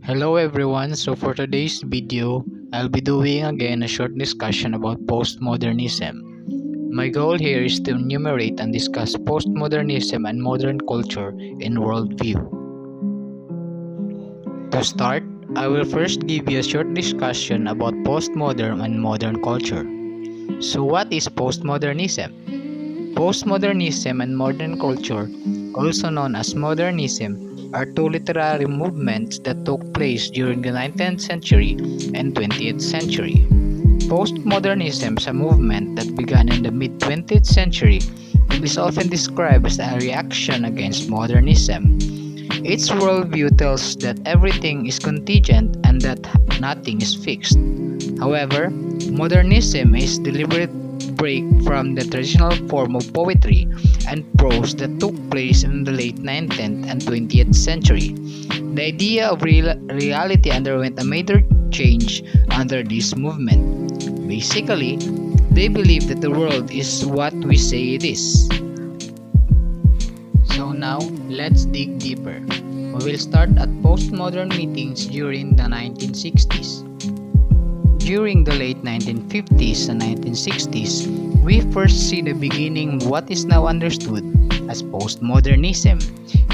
Hello everyone, so for today's video, I'll be doing again a short discussion about postmodernism. My goal here is to enumerate and discuss postmodernism and modern culture in worldview. To start, I will first give you a short discussion about postmodern and modern culture. So what is postmodernism? Postmodernism and modern culture, also known as modernism, are two literary movements that took place during the 19th century and 20th century. Postmodernism is a movement that began in the mid-20th century and is often described as a reaction against modernism. Its worldview tells that everything is contingent and that nothing is fixed. However, modernism is a deliberate break from the traditional form of poetry and prose that took place in the late 19th and 20th century. The idea of reality underwent a major change under this movement. Basically, they believe that the world is what we say it is. So now, let's dig deeper. We will start at postmodern meetings during the 1960s. During the late 1950s and 1960s, we first see the beginning of what is now understood as postmodernism.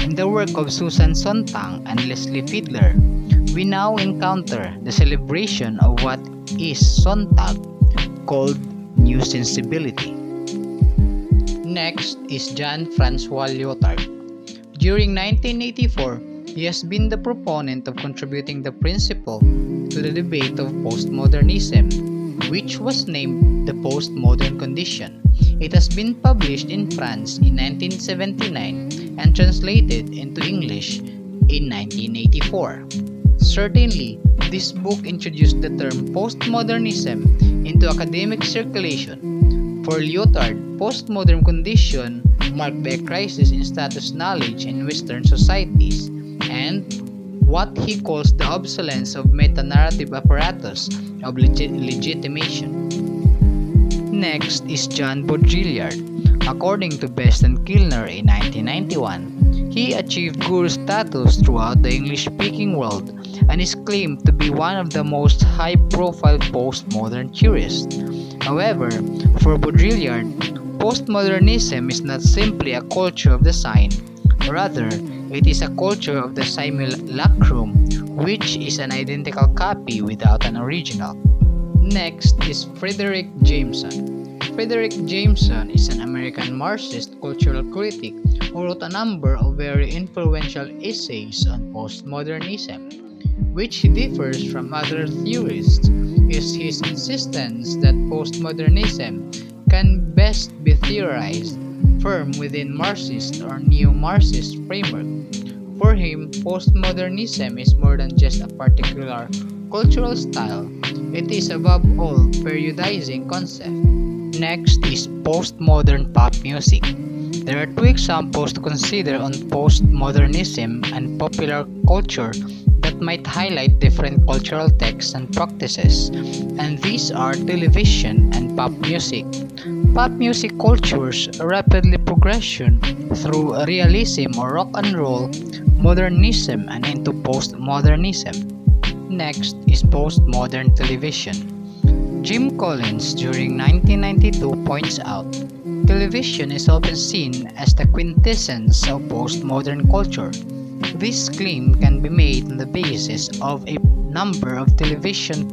In the work of Susan Sontag and Leslie Fidler, we now encounter the celebration of what is Sontag called New Sensibility. Next is Jean-Francois Lyotard. During 1984, he has been the proponent of contributing the principle to the debate of postmodernism, which was named the postmodern condition. It has been published in France in 1979 and translated into English in 1984. Certainly, this book introduced the term postmodernism into academic circulation. For Lyotard, postmodern condition marked by a crisis in status knowledge in Western societies and what he calls the obsolescence of meta-narrative apparatus of legitimation. Next is Jean Baudrillard. According to Best and Kilner in 1991, he achieved guru status throughout the English-speaking world and is claimed to be one of the most high-profile postmodern theorists. However, for Baudrillard, postmodernism is not simply a culture of the sign, rather, it is a culture of the simulacrum, which is an identical copy without an original. Next is Frederick Jameson. Frederick Jameson is an American Marxist cultural critic who wrote a number of very influential essays on postmodernism. Which differs from other theorists is his insistence that postmodernism can best be theorized firm within Marxist or neo-Marxist framework. For him, postmodernism is more than just a particular cultural style. It is above all periodizing concept. Next is postmodern pop music. There are two examples to consider on postmodernism and popular culture that might highlight different cultural texts and practices, and these are television and pop music. Pop music cultures rapidly progression through realism or rock and roll, modernism, and into postmodernism. Next is postmodern television. Jim Collins during 1992 points out, television is often seen as the quintessence of postmodern culture. This claim can be made on the basis of a number of television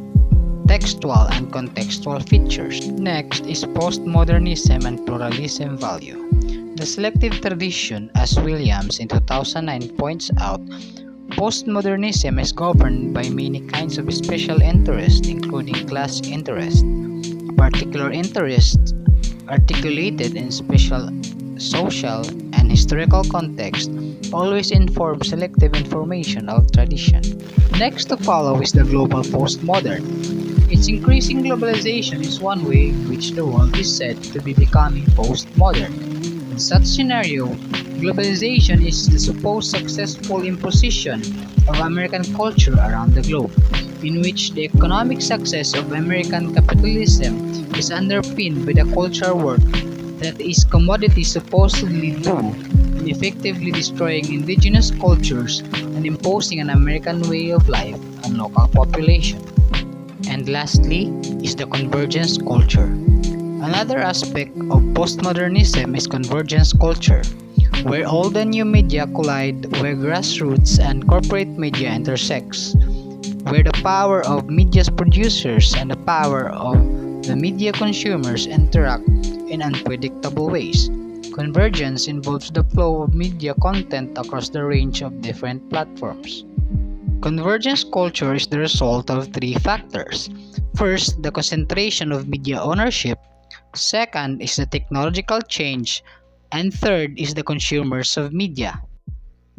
textual and contextual features. Next is postmodernism and pluralism value. The selective tradition, as Williams in 2009 points out, postmodernism is governed by many kinds of special interest, including class interest. Particular interests articulated in special social and historical context always inform selective information of tradition. Next to follow is the global postmodern. Its increasing globalization is one way in which the world is said to be becoming postmodern. In such scenario, globalization is the supposed successful imposition of American culture around the globe, in which the economic success of American capitalism is underpinned by the cultural work that its commodities supposedly do in effectively destroying indigenous cultures and imposing an American way of life on local population. And lastly is the convergence culture. Another aspect of postmodernism is convergence culture, where all the new media collide, where grassroots and corporate media intersects, where the power of media's producers and the power of the media consumers interact in unpredictable ways. Convergence involves the flow of media content across the range of different platforms. Convergence culture is the result of three factors. First, the concentration of media ownership. Second is the technological change. And third is the consumers of media.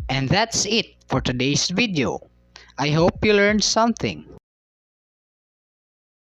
And that's it for today's video. I hope you learned something.